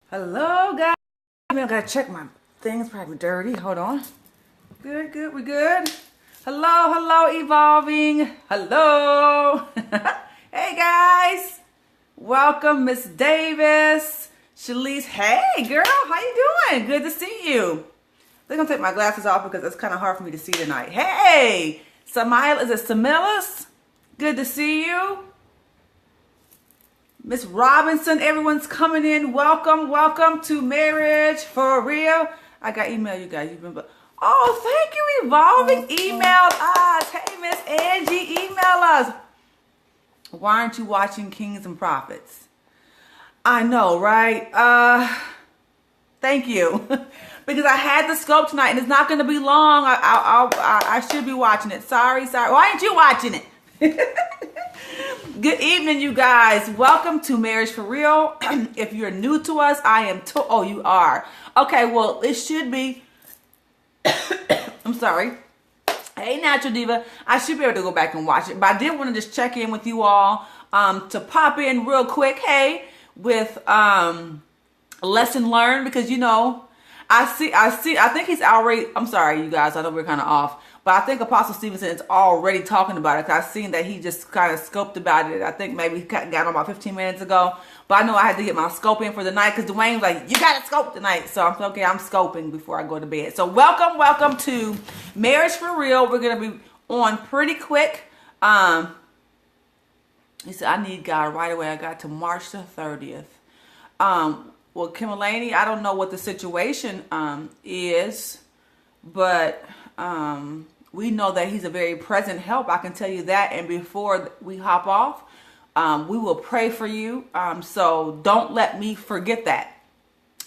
Hello, guys. I gotta check my things. Probably dirty. Hold on. Good, good. We good. Hello, hello, evolving. Hello. Hey, guys. Welcome, Miss Davis. Shalise. Hey, girl. How you doing? Good to see you. They're gonna take my glasses off because it's kind of hard for me to see tonight. Hey, Samila. Is it Samilas? Good to see you. Miss Robinson, everyone's coming in. Welcome, welcome to Marriage for Real. I got email, you guys. You've been, oh, thank you, Evolving. Email us. Hey, Miss Angie, email us. Why aren't you watching Kings and Prophets? I know, right? Thank you, because I had the scope tonight, and it's not going to be long. I should be watching it. Sorry. Why aren't you watching it? Good evening, you guys. Welcome to Marriage for Real. If you're new to us, oh, you are. Okay, well, it should be. I'm sorry. Hey, Natural Diva. I should be able to go back and watch it, but I did want to just check in with you all to pop in real quick. Hey, with lesson learned, because I think he's already. I'm sorry, you guys. I know we're kind of off. But I think Apostle Stevenson is already talking about it, because I've seen that he just kind of scoped about it. I think maybe he got on about 15 minutes ago. But I know I had to get my scope in for the night, because Dwayne was like, you got to scope tonight. So I'm okay, I'm scoping before I go to bed. So welcome to Marriage for Real. We're going to be on pretty quick. He said, I need God right away. I got to March the 30th. Well, Kimalani, I don't know what the situation is, but we know that he's a very present help. I can tell you that. And before we hop off, we will pray for you. So don't let me forget that.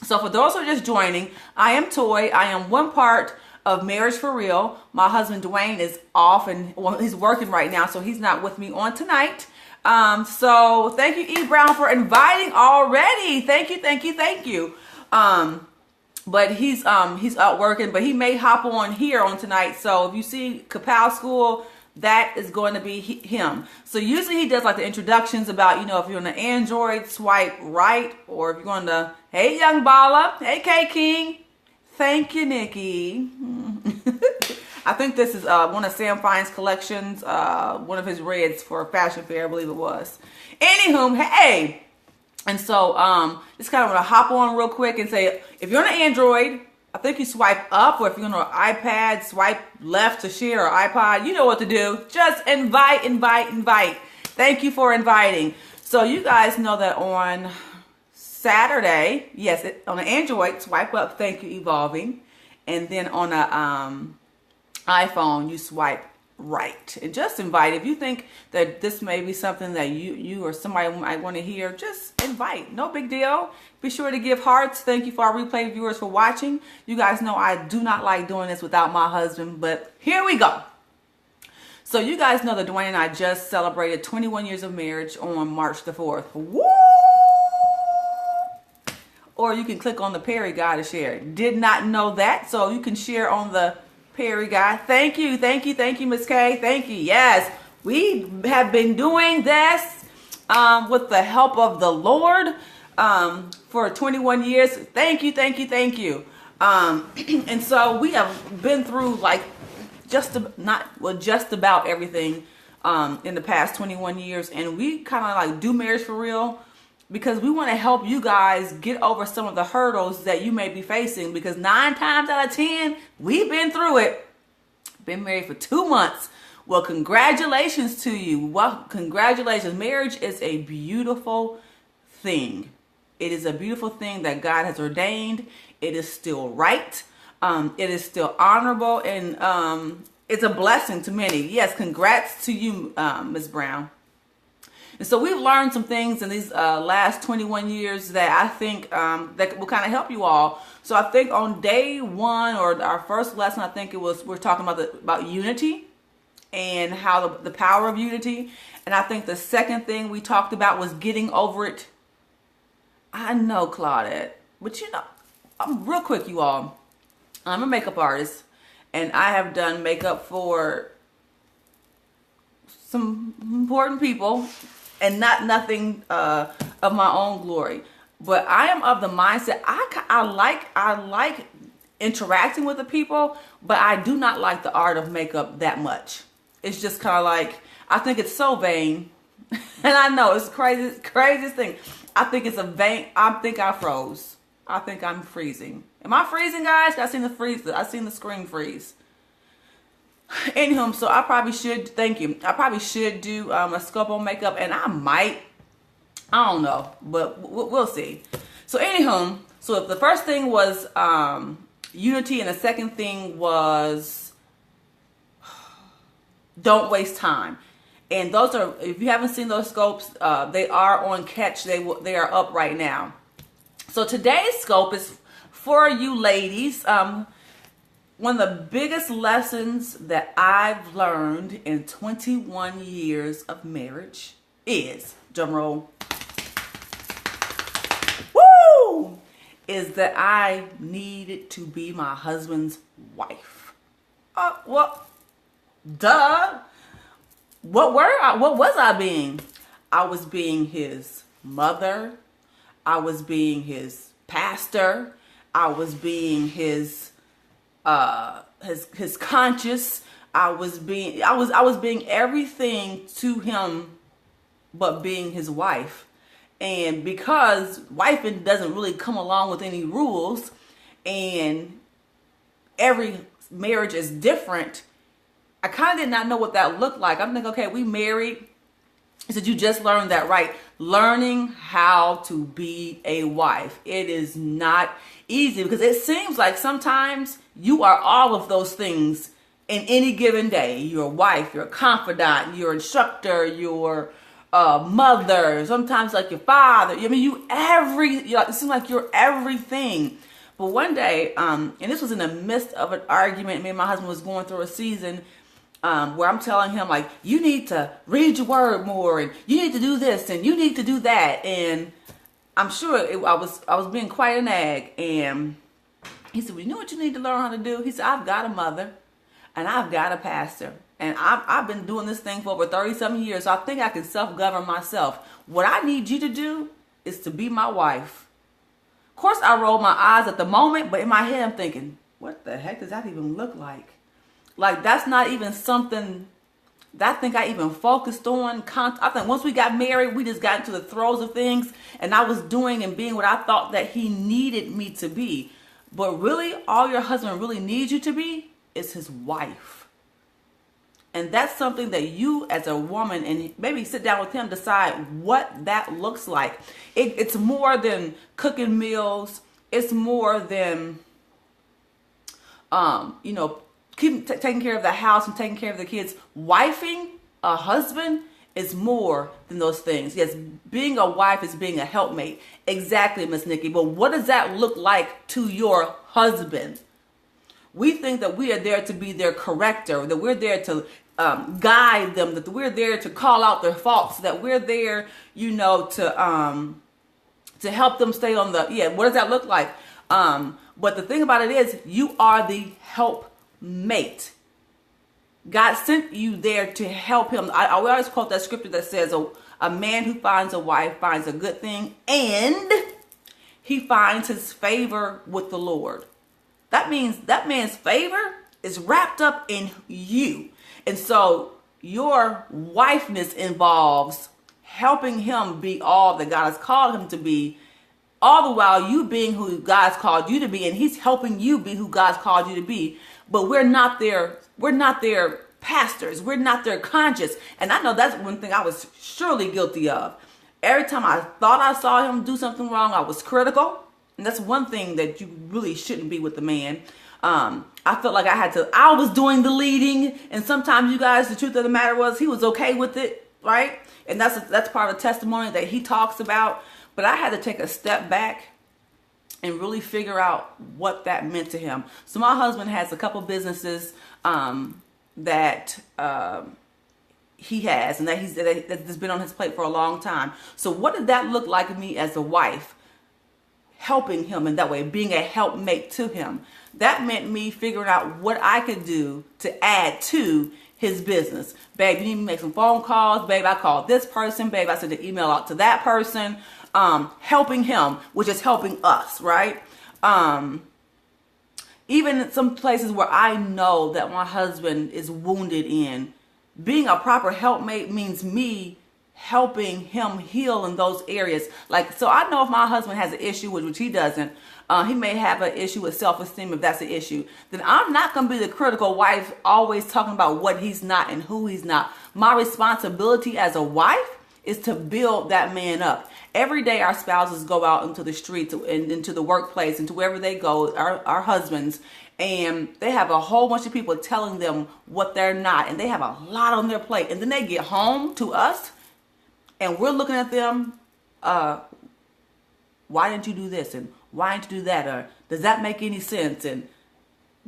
So for those who are just joining, I am Toy. I am one part of Marriage for Real. My husband Dwayne is off, and he's working right now, so he's not with me on tonight. So thank you, E. Brown, for inviting already. Thank you. But he's out working, but he may hop on here on tonight. So if you see Kapow School, that is going to be him. So usually he does like the introductions about, if you're on the Android, swipe right, or if you're going to, hey, Young Bala, hey, K King, thank you, Nikki. I think this is one of Sam Fine's collections, one of his reds for Fashion Fair, I believe it was. Anywho, hey. And so just kind of want to hop on real quick and say, if you're on an Android, I think you swipe up, or if you're on an iPad, swipe left to share, or iPod, you know what to do. Just invite. Thank you for inviting. So you guys know that on Saturday, yes, on an Android, swipe up, thank you, Evolving. And then on a iPhone, you swipe right, and just invite. If you think that this may be something that you or somebody might want to hear, just invite. No big deal. Be sure to give hearts. Thank you for our replay viewers for watching. You guys know I do not like doing this without my husband, but here we go. So you guys know that Dwayne and I just celebrated 21 years of marriage on March the 4th. Woo! Or you can click on the Perry guy to share. Did not know that, so you can share on the Perry guy. Thank you, Miss K. Thank you. Yes, we have been doing this with the help of the Lord for 21 years. Thank you. And so we have been through like just about everything in the past 21 years, and we kind of like do Marriage for Real because we want to help you guys get over some of the hurdles that you may be facing, because 9 times out of 10, we've been through it. Been married for 2 months. Well, congratulations to you. Well, congratulations. Marriage is a beautiful thing. It is a beautiful thing that God has ordained. It is still right. It is still honorable, and it's a blessing to many. Yes, congrats to you, Ms. Brown. And so we've learned some things in these last 21 years that I think that will kind of help you all. So I think on day 1, or our first lesson, I think we're talking about unity and how the power of unity. And I think the second thing we talked about was getting over it. I know, Claudette, but I'm real quick, you all. I'm a makeup artist, and I have done makeup for some important people, and nothing of my own glory. But I am of the mindset, I like interacting with the people, but I do not like the art of makeup that much. It's just kind of like, I think it's so vain. And I know it's craziest thing. I think it's a vain, I think I froze. I think I'm freezing. Am I freezing, guys? I seen the screen freeze. Anywho, so I probably should, thank you. I probably should do a sculpt on makeup, and I don't know, but we'll see. So anywho, so if the first thing was unity, and the second thing was don't waste time. And those are, if you haven't seen those sculpts, they are on Catch. They are up right now. So today's sculpt is for you ladies. One of the biggest lessons that I've learned in 21 years of marriage is, drum roll, woo, is that I needed to be my husband's wife. Well, duh. What was I being? I was being his mother. I was being his pastor. I was being his conscience. I was being everything to him but being his wife. And because wifing doesn't really come along with any rules, and every marriage is different, I kind of did not know what that looked like. I'm thinking, okay, we married. He said, you just learned that, right? Learning how to be a wife. It is not easy, because it seems like sometimes you are all of those things in any given day. You're a wife, you're a confidant, you're an instructor, you're a mother, sometimes like your father. I mean, it seems like you're everything. But one day, and this was in the midst of an argument, me and my husband was going through a season where I'm telling him, like, you need to read your word more, and you need to do this, and you need to do that. And I'm sure I was being quite an nag. And he said, well, you know what you need to learn how to do? He said, I've got a mother, and I've got a pastor, and I've been doing this thing for over 30-something years, so I think I can self-govern myself. What I need you to do is to be my wife. Of course, I rolled my eyes at the moment, but in my head, I'm thinking, what the heck does that even look like? Like, that's not even something that I think I even focused on. I think once we got married, we just got into the throes of things, and I was doing and being what I thought that he needed me to be. But really, all your husband really needs you to be is his wife. And that's something that you as a woman, and maybe sit down with him, decide what that looks like. It's more than cooking meals. It's more than, taking care of the house and taking care of the kids. Wifing a husband is more than those things. Yes, being a wife is being a helpmate. Exactly, Miss Nikki. But what does that look like to your husband? We think that we are there to be their corrector, that we're there to guide them, that we're there to call out their faults, that we're there, to help them stay on what does that look like? But the thing about it is, you are the helpmate. God sent you there to help him. I always quote that scripture that says, a man who finds a wife finds a good thing, and he finds his favor with the Lord. That means that man's favor is wrapped up in you. And so your wifeness involves helping him be all that God has called him to be, all the while you being who God's called you to be, and he's helping you be who God's called you to be. But we're not their pastors. We're not their conscience. And I know that's one thing I was surely guilty of. Every time I thought I saw him do something wrong, I was critical. And that's one thing that you really shouldn't be with a man. I felt like I was doing the leading. And sometimes, you guys, the truth of the matter was he was okay with it, right? And that's part of the testimony that he talks about. But I had to take a step back and really figure out what that meant to him. So my husband has a couple businesses that he has, and that's been on his plate for a long time. So what did that look like to me as a wife? Helping him in that way, being a helpmate to him. That meant me figuring out what I could do to add to his business. Babe, you need to make some phone calls. Babe, I called this person. Babe, I sent an email out to that person. helping him, which is helping us, right? Even in some places where I know that my husband is wounded in, being a proper helpmate means me helping him heal in those areas. Like, so I know if my husband has an issue, which he doesn't, he may have an issue with self-esteem if that's an issue, then I'm not going to be the critical wife always talking about what he's not and who he's not. My responsibility as a wife is to build that man up. Every day our spouses go out into the streets and into the workplace and to wherever they go, our husbands, and they have a whole bunch of people telling them what they're not, and they have a lot on their plate. And then they get home to us and we're looking at them, why didn't you do this? And why didn't you do that? Or does that make any sense? And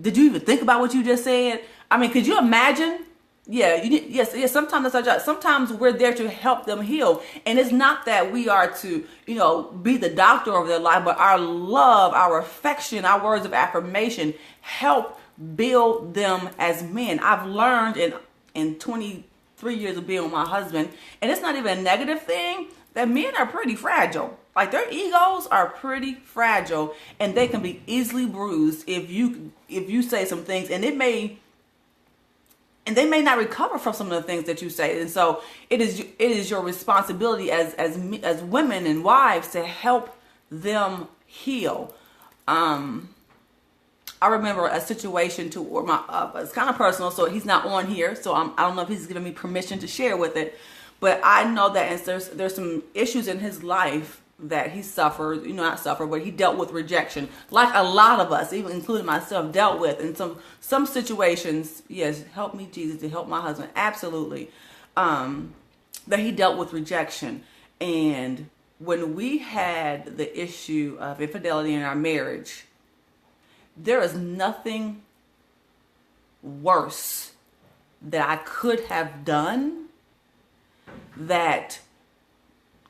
did you even think about what you just said? I mean, could you imagine? Yeah, yes. Sometimes that's our job. Sometimes we're there to help them heal. And it's not that we are to, be the doctor of their life, but our love, our affection, our words of affirmation help build them as men. I've learned in 23 years of being with my husband, and it's not even a negative thing, that men are pretty fragile. Like, their egos are pretty fragile, and they can be easily bruised if you say some things, and they may not recover from some of the things that you say. And so it is your responsibility as women and wives to help them heal. I remember a situation where it's kind of personal, so he's not on here, so I don't know if he's giving me permission to share with it. But I know that there's some issues in his life that he suffered, but he dealt with rejection, like a lot of us, even including myself, dealt with in some situations. Yes, help me, Jesus, to help my husband. Absolutely. That he dealt with rejection. And when we had the issue of infidelity in our marriage, there is nothing worse that I could have done that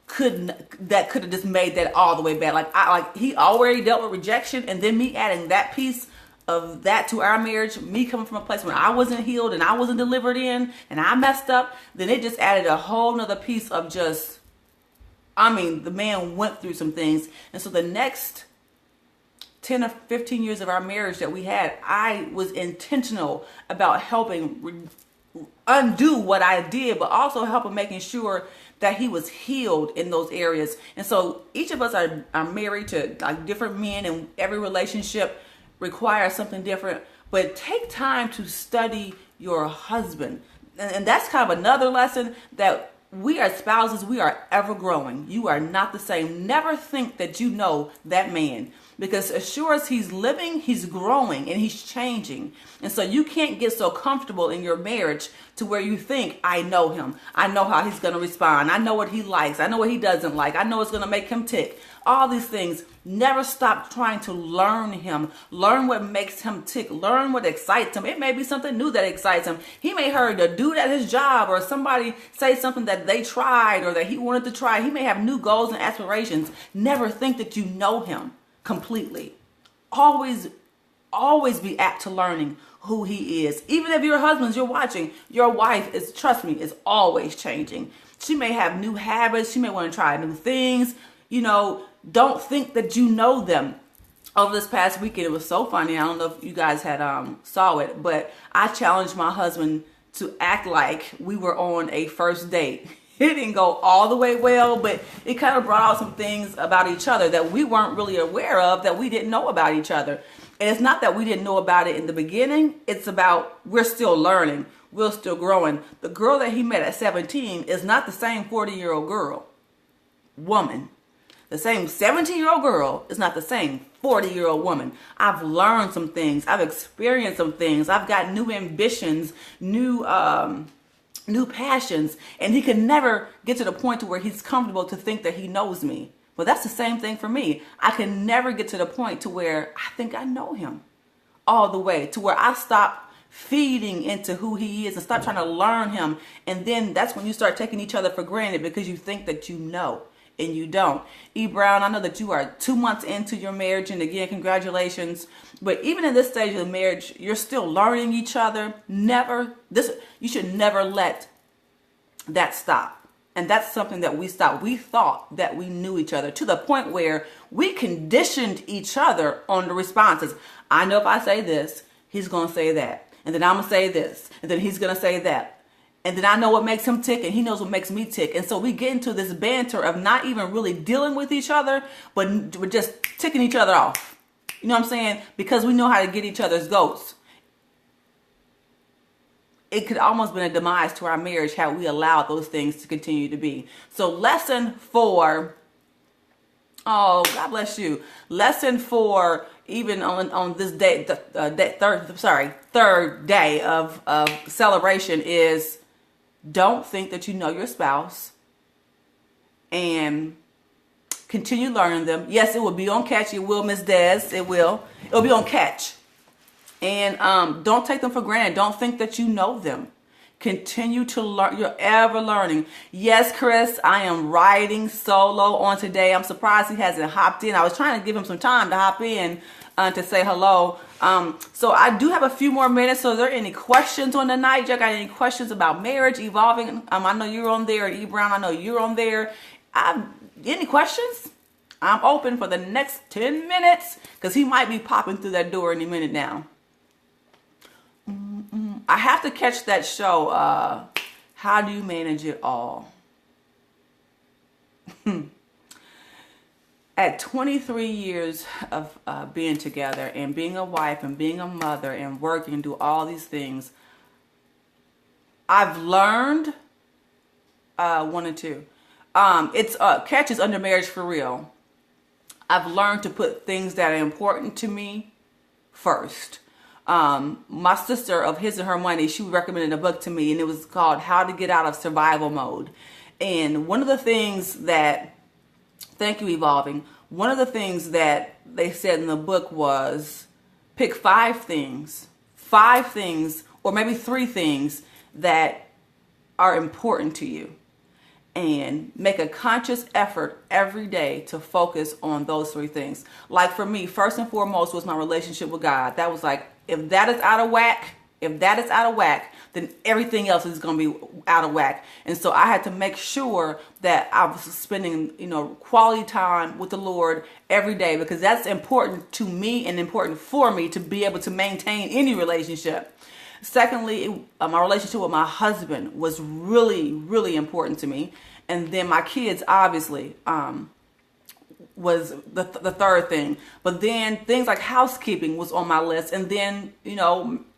could have just made that all the way bad. Like he already dealt with rejection, and then me adding that piece of that to our marriage, me coming from a place where I wasn't healed and I wasn't delivered in, and I messed up, then it just added a whole nother piece of the man went through some things. And so the next 10 or 15 years of our marriage that we had, I was intentional about helping undo what I did, but also helping making sure that he was healed in those areas. And so each of us are married to different men, and every relationship requires something different. But take time to study your husband. And that's kind of another lesson, that we are spouses, we are ever growing. You are not the same. Never think that you know that man, because as sure as he's living, he's growing and he's changing. And so you can't get so comfortable in your marriage to where you think, I know him. I know how he's going to respond. I know what he likes. I know what he doesn't like. I know it's going to make him tick. All these things. Never stop trying to learn him. Learn what makes him tick. Learn what excites him. It may be something new that excites him. He may heard a dude at his job or somebody say something that they tried or that he wanted to try. He may have new goals and aspirations. Never think that you know him completely. Always be apt to learning who he is. Even if your husbands, you're watching, your wife is, trust me, is always changing. She may have new habits. She may want to try new things. Don't think that you know them. Over this past weekend, it was so funny. I don't know if you guys had saw it, but I challenged my husband to act like we were on a first date. It didn't go all the way well, but it kind of brought out some things about each other that we weren't really aware of, that we didn't know about each other. And it's not that we didn't know about it in the beginning. It's about we're still learning. We're still growing. The girl that he met at 17 is not the same 40-year-old woman. The same 17-year-old girl is not the same 40-year-old woman. I've learned some things. I've experienced some things. I've got new ambitions, new passions, and he can never get to the point to where he's comfortable to think that he knows me. But that's the same thing for me. I can never get to the point to where I think I know him all the way, to where I stop feeding into who he is and stop trying to learn him. And then that's when you start taking each other for granted, because you think that you know. And you don't. E. Brown, I know that you are 2 months into your marriage, and again, congratulations. But even in this stage of the marriage, you're still learning each other. You should never let that stop. And that's something that we stopped. We thought that we knew each other to the point where we conditioned each other on the responses. I know if I say this, he's going to say that. And then I'm going to say this. And then he's going to say that. And then I know what makes him tick and he knows what makes me tick. And so we get into this banter of not even really dealing with each other, but we're just ticking each other off. You know what I'm saying? Because we know how to get each other's goats. It could almost been a demise to our marriage had we allowed those things to continue to be. So lesson 4, oh, God bless you. Lesson 4, even on this day, third day of celebration is, don't think that you know your spouse, and continue learning them. Yes, it will be on catch. It will, Miss Des. It will. It'll be on catch. And don't take them for granted. Don't think that you know them. Continue to learn. You're ever learning. Yes, Chris, I am riding solo on today. I'm surprised he hasn't hopped in. I was trying to give him some time to hop in to say hello. So I do have a few more minutes. So are there any questions on the night? You got any questions about marriage, evolving? I know you're on there. E. Brown, I know you're on there. Any questions? I'm open for the next 10 minutes because he might be popping through that door any minute now. I have to catch that show. How do you manage it all? At 23 years of being together and being a wife and being a mother and working and do all these things, I've learned 1 and 2. It's catches under Marriage for Real. I've learned to put things that are important to me first. My sister of His and Her Money, she recommended a book to me, and it was called How to Get Out of Survival Mode. And one of the things that, thank you, Evolving, one of the things that they said in the book was pick 5 things, or maybe 3 things that are important to you, and make a conscious effort every day to focus on those 3 things. Like for me, first and foremost was my relationship with God. That was like, if that is out of whack, then everything else is going to be out of whack. And so I had to make sure that I was spending, quality time with the Lord every day, because that's important to me and important for me to be able to maintain any relationship. Secondly, my relationship with my husband was really, really important to me. And then my kids, obviously, was the third thing. But then things like housekeeping was on my list. And then,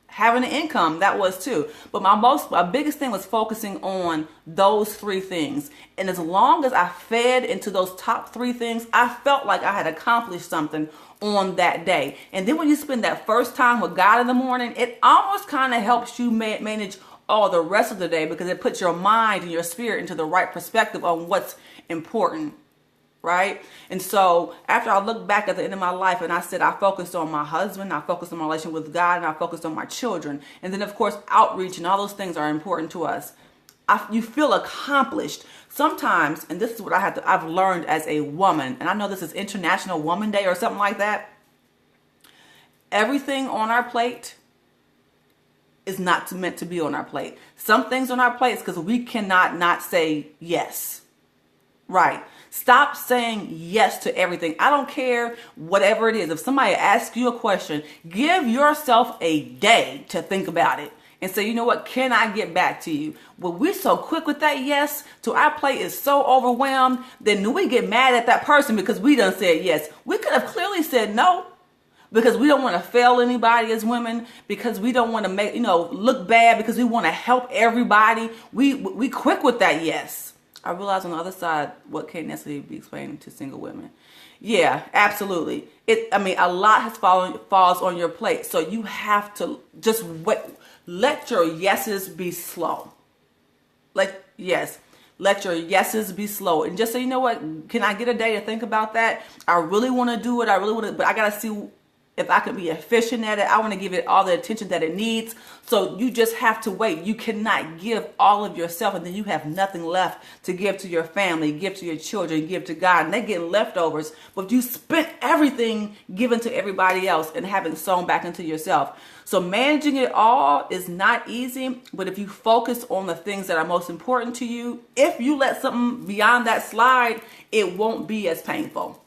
having an income, that was too. But my biggest thing was focusing on those 3 things. And as long as I fed into those top 3 things, I felt like I had accomplished something on that day. And then when you spend that first time with God in the morning, it almost kind of helps you manage all the rest of the day, because it puts your mind and your spirit into the right perspective on what's important. Right? And so after I looked back at the end of my life and I said, I focused on my husband, I focused on my relationship with God, and I focused on my children. And then of course, outreach and all those things are important to us. You feel accomplished. Sometimes, and this is what I've learned as a woman, and I know this is International Woman Day or something like that. Everything on our plate is not meant to be on our plate. Some things on our plates because we cannot not say yes. Right. Stop saying yes to everything. I don't care whatever it is. If somebody asks you a question, give yourself a day to think about it and say, you know what, can I get back to you? Well, we're so quick with that yes, to our plate is so overwhelmed, then we get mad at that person because we done said yes. We could have clearly said no, because we don't want to fail anybody as women, because we don't want to make, look bad, because we want to help everybody. We quick with that yes. I realize on the other side, what can't necessarily be explained to single women. Yeah, absolutely. A lot falls on your plate. So you have to just let your yeses be slow. Let your yeses be slow. And just say, you know what, can I get a day to think about that? I really want to do it. But I got to see if I could be efficient at it. I want to give it all the attention that it needs. So you just have to wait. You cannot give all of yourself and then you have nothing left to give to your family, give to your children, give to God, and they get leftovers. But you spent everything given to everybody else and haven't sown back into yourself. So managing it all is not easy, but if you focus on the things that are most important to you, if you let something beyond that slide, it won't be as painful.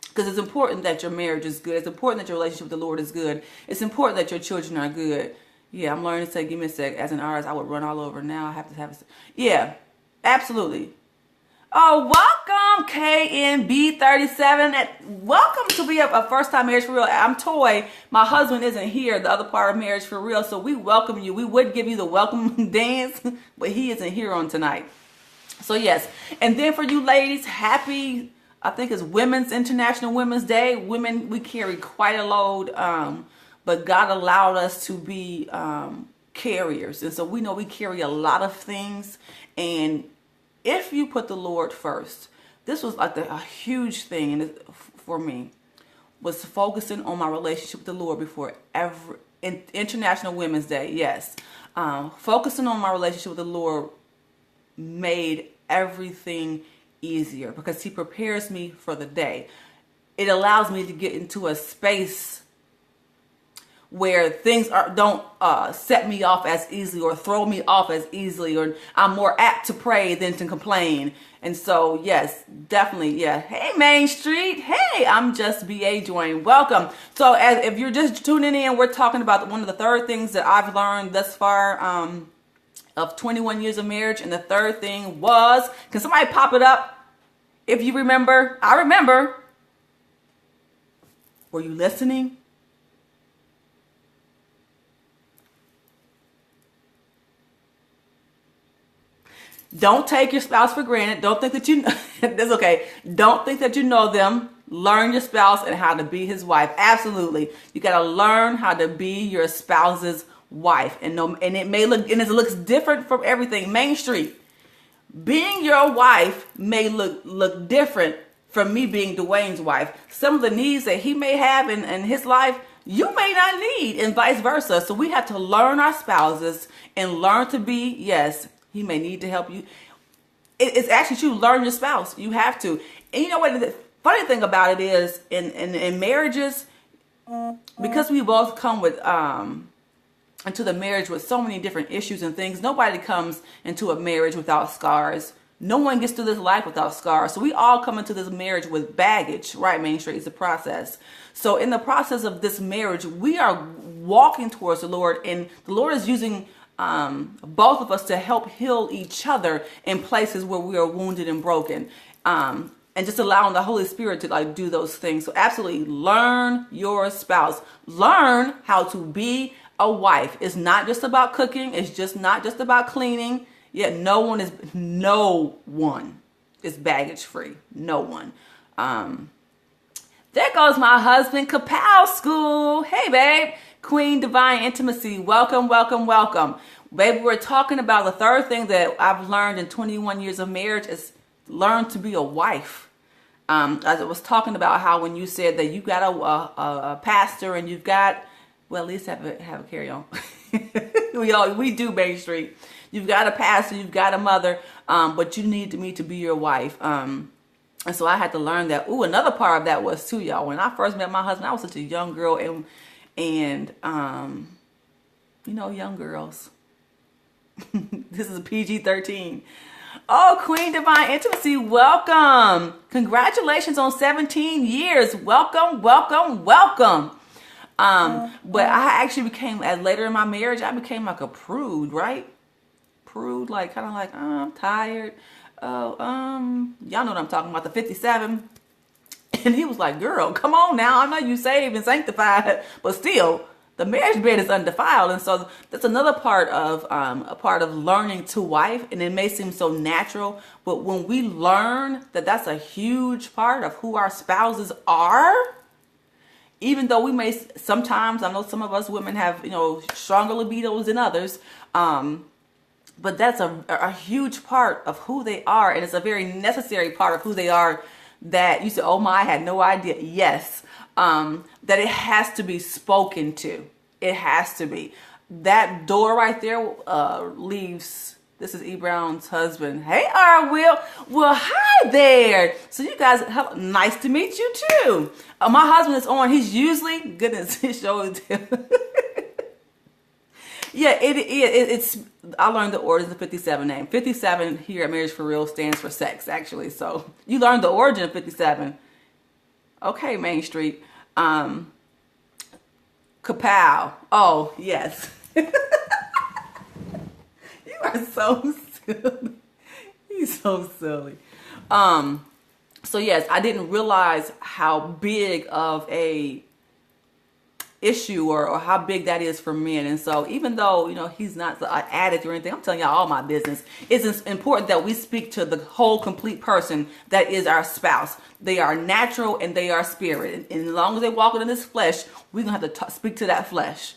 Because it's important that your marriage is good. It's important that your relationship with the Lord is good. It's important that your children are good. Yeah, I'm learning to say, give me a sec. As an artist, I would run all over. Now I have to have a sec. Yeah, absolutely. Oh, welcome, KNB37. Welcome to be a first-time Marriage for Real. I'm Toy. My husband isn't here, the other part of Marriage for Real, so we welcome you. We would give you the welcome dance, but he isn't here on tonight. So, yes. And then for you ladies, happy, I think it's International Women's Day. Women, we carry quite a load, but God allowed us to be carriers. And so we know we carry a lot of things, and if you put the Lord first, this was like a huge thing for me, was focusing on my relationship with the Lord before every International Women's Day. Yes. Focusing on my relationship with the Lord made everything easier because he prepares me for the day. It allows me to get into a space where things don't set me off as easily or throw me off as easily, or I'm more apt to pray than to complain. And so, yes, definitely, yeah. Hey, Main Street. Hey, I'm just BA Join. Welcome. So if you're just tuning in, we're talking about one of the third things that I've learned thus far of 21 years of marriage. And the third thing was, can somebody pop it up? If you remember, I remember. Were you listening? Don't take your spouse for granted. Don't think that you know. That's okay. Don't think that you know them. Learn your spouse and how to be his wife. Absolutely. You got to learn how to be your spouse's wife. And it may look, and it looks different from everything. Main Street. Being your wife may look different from me being Dwayne's wife. Some of the needs that he may have in his life, you may not need, and vice versa. So we have to learn our spouses and learn to be, yes, he may need to help you. It's actually true. Learn your spouse. You have to. And you know what? The funny thing about it is, in marriages, because we both come with into the marriage with so many different issues and things, nobody comes into a marriage without scars. No one gets through this life without scars. So we all come into this marriage with baggage, right? Main Street is a process. So in the process of this marriage, we are walking towards the Lord, and the Lord is using both of us to help heal each other in places where we are wounded and broken, and just allowing the Holy Spirit to do those things. So absolutely learn your spouse. Learn how to be a wife. It's not just about cooking. It's just not just about cleaning. Yet no one is baggage free. No one. There goes my husband, Kapow School. Hey, babe. Queen Divine Intimacy. Welcome, welcome, welcome. Baby, we're talking about the third thing that I've learned in 21 years of marriage is learn to be a wife. As I was talking about how when you said that you got a pastor and you've got, well, at least have a carry on. we do Main Street. You've got a pastor, you've got a mother, but you need me to be your wife. And so I had to learn that. Ooh, another part of that was too, y'all. When I first met my husband, I was such a young girl, and young girls. This is a PG-13. Oh, Queen Divine Intimacy, welcome. Congratulations on 17 years. Welcome, welcome, welcome. But I actually became, later in my marriage, I became like a prude, right? Prude, like kind of like, oh, I'm tired. Oh, y'all know what I'm talking about, the 57. And he was like, girl, come on now. I know you saved and sanctified, but still, the marriage bed is undefiled. And so that's another part of learning to wife. And it may seem so natural, but when we learn that that's a huge part of who our spouses are, even though we may sometimes, I know some of us women have, stronger libidos than others, but that's a huge part of who they are. And it's a very necessary part of who they are that you said, oh my, I had no idea. Yes. That it has to be spoken to. It has to be. That door right there leaves. This is E. Brown's husband. Hey, Will. Well, hi there. So you guys, nice to meet you too. My husband is on. He's usually, goodness, his show is yeah, it's, I learned the origin of 57 name. 57 here at Marriage for Real stands for sex, actually. So you learned the origin of 57. Okay, Main Street. Kapow. Oh, yes. You are so silly. He's so silly. So yes, I didn't realize how big of a issue or how big that is for men. And so even though, he's not an addict or anything, I'm telling y'all all my business. It's important that we speak to the whole complete person that is our spouse. They are natural and they are spirit. And as long as they walk in this flesh, we're going to have to speak to that flesh.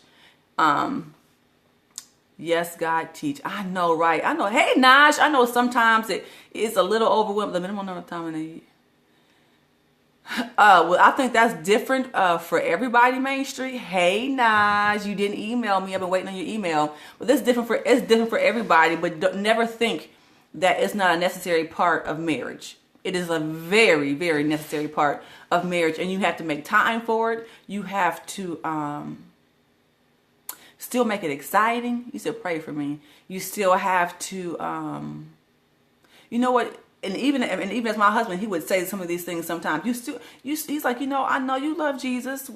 Yes, God teach. I know, right? I know. Hey, Naj, I know sometimes it's a little overwhelming. The minimum amount of time in a year. Well, I think that's different for everybody, Main Street. Hey, Naj, you didn't email me. I've been waiting on your email. But it's different for everybody. But never think that it's not a necessary part of marriage. It is a very, very necessary part of marriage, and you have to make time for it. You have to still make it exciting. You said pray for me. You still have to, you know what? And even as my husband, he would say some of these things sometimes. He's like, I know you love Jesus,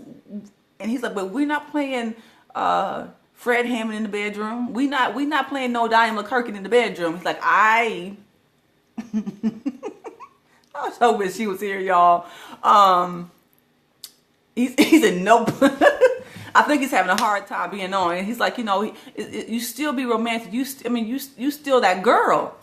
and he's like, but we're not playing Fred Hammond in the bedroom. We not playing no Diane McCurkin in the bedroom. He's like, I so wish she was here, y'all. He's in no. I think he's having a hard time being on, and he's like, you still be romantic. You still that girl.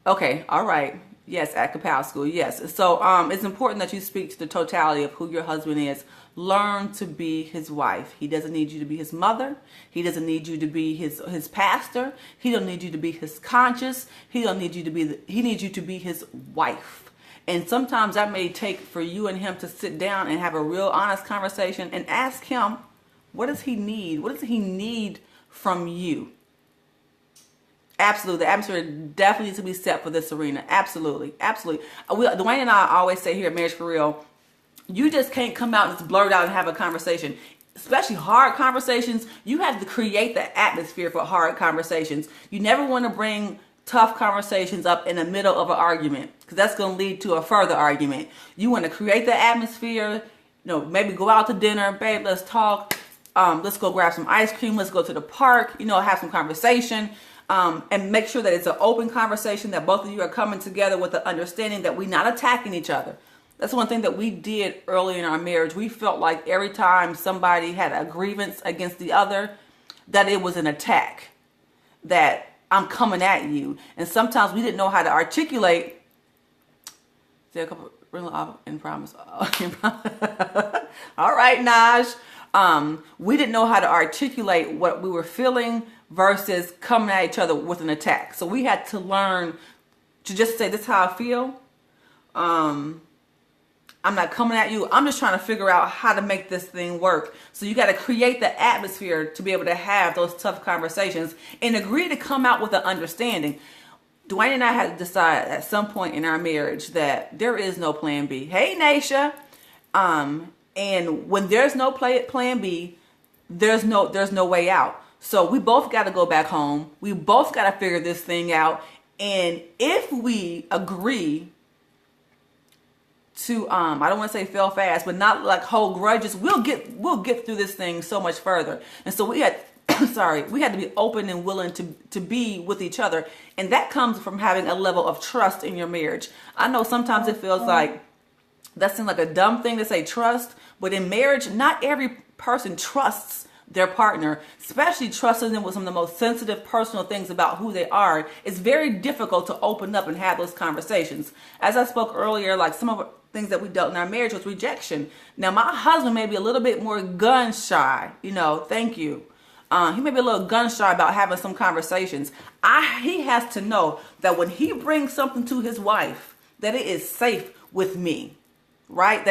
Okay, all right. Yes, at Kapow School, yes. So it's important that you speak to the totality of who your husband is. Learn to be his wife. He doesn't need you to be his mother. He doesn't need you to be his pastor. He don't need you to be his conscience. He needs you to be his wife. And sometimes that may take for you and him to sit down and have a real honest conversation and ask him, what does he need? What does he need from you? Absolutely. The atmosphere definitely needs to be set for this arena. Absolutely. Absolutely. Dwayne and I always say here at Marriage for Real, you just can't come out and just blurt out and have a conversation. Especially hard conversations. You have to create the atmosphere for hard conversations. You never want to bring tough conversations up in the middle of an argument, because that's going to lead to a further argument. You want to create the atmosphere, maybe go out to dinner, babe, let's talk. Let's go grab some ice cream. Let's go to the park, have some conversation. And make sure that it's an open conversation, that both of you are coming together with the understanding that we're not attacking each other. That's one thing that we did early in our marriage. We felt like every time somebody had a grievance against the other, that it was an attack, that I'm coming at you. And sometimes we didn't know how to articulate. Say a couple in promise. All right, Naj. We didn't know how to articulate what we were feeling versus coming at each other with an attack. So we had to learn to just say, this is how I feel. I'm not coming at you. I'm just trying to figure out how to make this thing work. So you got to create the atmosphere to be able to have those tough conversations and agree to come out with an understanding. Dwayne and I had to decide at some point in our marriage that there is no plan B. Hey, Naisha. And when there's no plan B, there's no way out. So we both got to go back home. We both got to figure this thing out. And if we agree to, I don't want to say fail fast, but not like hold grudges, we'll get through this thing so much further. And so we had, we had to be open and willing to be with each other. And that comes from having a level of trust in your marriage. I know sometimes it feels like that seems like a dumb thing to say, trust, but in marriage, not every person trusts their partner, especially trusting them with some of the most sensitive personal things about who they are. It's very difficult to open up and have those conversations. As I spoke earlier, like some of the things that we dealt in our marriage was rejection. Now, my husband may be a little bit more gun shy, thank you. He may be a little gun shy about having some conversations. He has to know that when he brings something to his wife, that it is safe with me, right?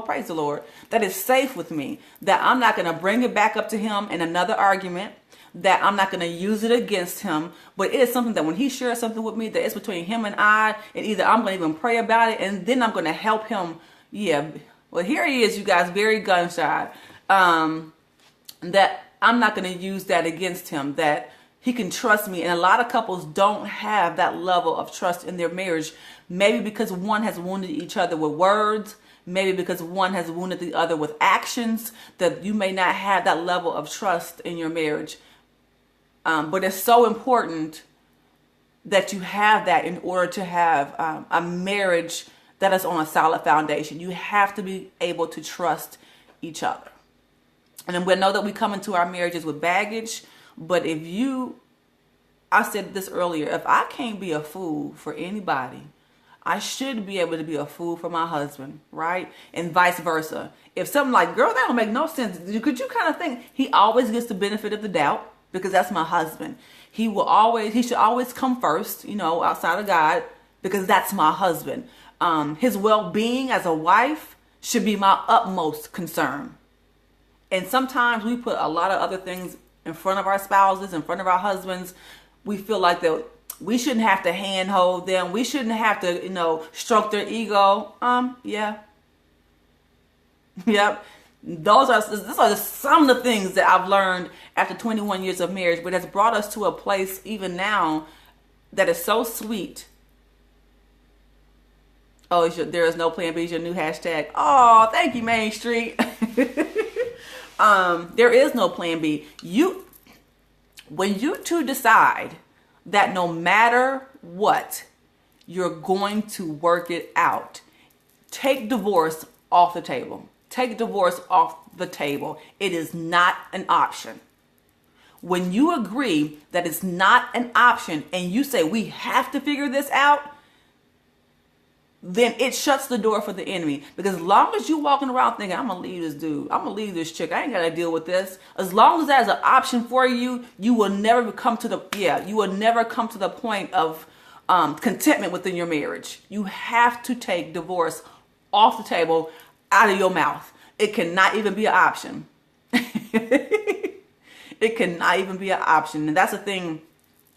Praise the Lord, that is safe with me, that I'm not going to bring it back up to him in another argument, that I'm not going to use it against him, but it is something that when he shares something with me, that it's between him and I, and either I'm going to even pray about it, and then I'm going to help him. Yeah, well, here he is, you guys, very gun shy. That I'm not going to use that against him, that he can trust me. And a lot of couples don't have that level of trust in their marriage, maybe because one has wounded each other with words, maybe because one has wounded the other with actions, that you may not have that level of trust in your marriage. But it's so important that you have that in order to have a marriage that is on a solid foundation. You have to be able to trust each other. And then we know that we come into our marriages with baggage. But I said this earlier, if I can't be a fool for anybody, I should be able to be a fool for my husband, right? And vice versa. If something like, girl, that don't make no sense. Could you kind of think he always gets the benefit of the doubt? Because that's my husband. He should always come first, outside of God, because that's my husband. His well-being as a wife should be my utmost concern. And sometimes we put a lot of other things in front of our spouses, in front of our husbands. We feel like that we shouldn't have to handhold them. We shouldn't have to, stroke their ego. Yeah. Yep. These are just some of the things that I've learned after 21 years of marriage, but has brought us to a place even now that is so sweet. Oh, there is no plan B is your new hashtag. Oh, thank you, Main Street. There is no plan B. When you two decide that no matter what, you're going to work it out, take divorce off the table. Take divorce off the table. It is not an option. When you agree that it's not an option and you say we have to figure this out, then it shuts the door for the enemy. Because as long as you walking around thinking, I'm going to leave this dude, I'm going to leave this chick, I ain't got to deal with this. As long as that's an option for you, you will never come to the point of contentment within your marriage. You have to take divorce off the table, out of your mouth. It cannot even be an option. It cannot even be an option. And that's the thing.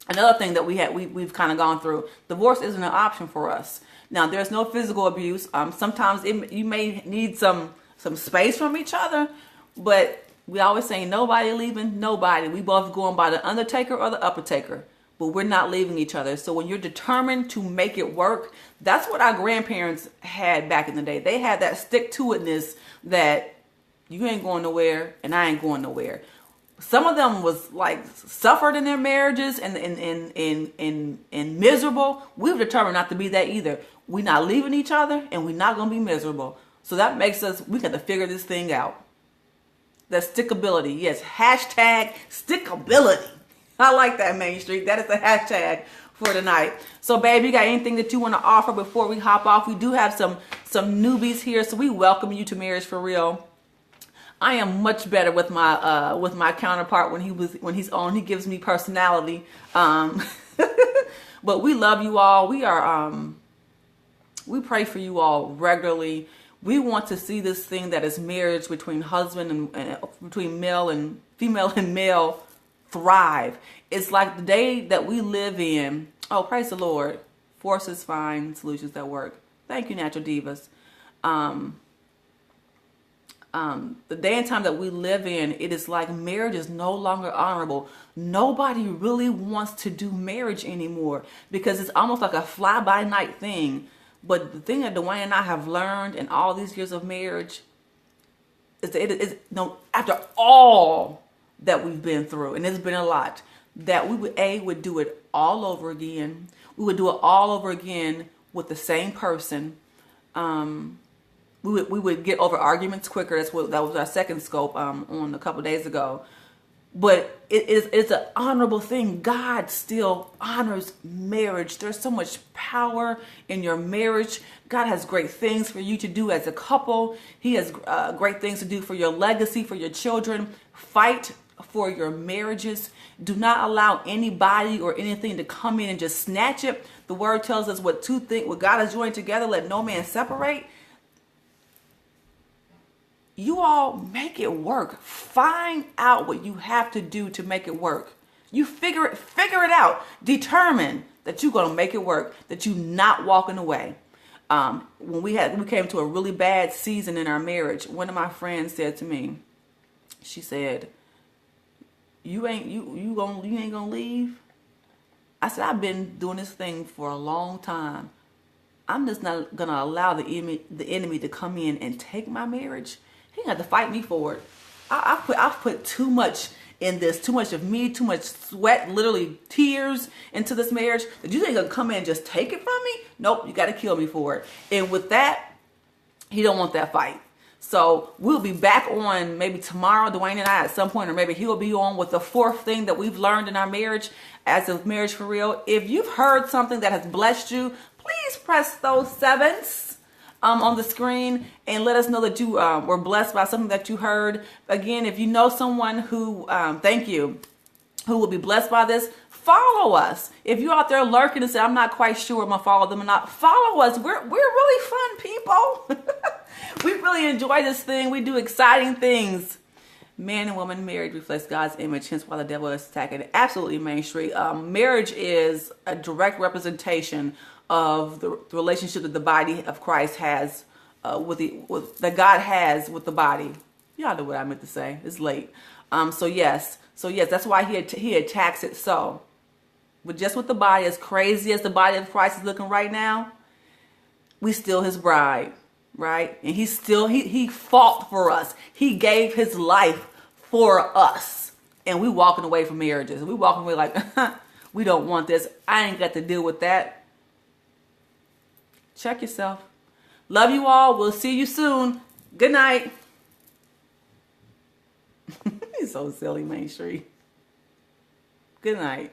Another thing that we've kind of gone through. Divorce isn't an option for us. Now, there's no physical abuse. Sometimes you may need some space from each other, but we always say nobody leaving nobody. We both going by the undertaker or the uppertaker, but we're not leaving each other. So when you're determined to make it work, that's what our grandparents had back in the day. They had that stick-to-itness that you ain't going nowhere and I ain't going nowhere. Some of them was like suffered in their marriages and miserable. We've determined not to be that either. We're not leaving each other and we're not going to be miserable. So that makes we got to figure this thing out. That stickability. Yes, hashtag stickability. I like that, Main Street. That is the hashtag for tonight. So, babe, you got anything that you want to offer before we hop off? We do have some newbies here, so we welcome you to Marriage for Real. I am much better with my counterpart when he's on. He gives me personality. But we love you all. We pray for you all regularly. We want to see this thing that is marriage between husband and between male and female and male thrive. It's like the day that we live in. Oh, praise the Lord. Forces find solutions that work. Thank you, Natural Divas. The day and time that we live in, it is like marriage is no longer honorable. Nobody really wants to do marriage anymore because it's almost like a fly-by-night thing. But the thing that Dwayne and I have learned in all these years of marriage is that after all that we've been through, and it's been a lot, that we would do it all over again. We would do it all over again with the same person. We would get over arguments quicker. That was our second scope on a couple days ago. But it's an honorable thing. God still honors marriage. There's so much power in your marriage. God has great things for you to do as a couple. He has great things to do for your legacy, for your children. Fight for your marriages. Do not allow anybody or anything to come in and just snatch it. The word tells us what God has joined together, let no man separate. You all make it work. Find out what you have to do to make it work. You figure it out. Determine that you're going to make it work, that you're not walking away. When we came to a really bad season in our marriage, one of my friends said to me, she said, you ain't gonna leave? I said, I've been doing this thing for a long time. I'm just not gonna allow the enemy to come in and take my marriage. He ain't got to fight me for it. I've put too much in this, too much of me, too much sweat, literally tears into this marriage, that you ain't gonna come in and just take it from me? Nope, you gotta kill me for it. And with that, he don't want that fight. So we'll be back on maybe tomorrow, Dwayne and I, at some point, or maybe he'll be on with the fourth thing that we've learned in our marriage as of Marriage for Real. If you've heard something that has blessed you, please press those 7s on the screen and let us know that you were blessed by something that you heard. Again, if you know someone who, thank you, who will be blessed by this, follow us. If you're out there lurking and say, I'm not quite sure I'm going to follow them or not, follow us. We're really fun people. We really enjoy this thing. We do exciting things. Man and woman married reflects God's image, hence why the devil is attacking absolutely Main Street. Marriage is a direct representation of the relationship that the body of Christ has that God has with the body. Y'all know what I meant to say. It's late. So yes, that's why he attacks it so. But just with the body, as crazy as the body of Christ is looking right now, we still his bride, right? And he fought for us. He gave his life for us. And we walking away from marriages. We walking away like, we don't want this. I ain't got to deal with that. Check yourself. Love you all. We'll see you soon. Good night. He's so silly, Main Street. Good night.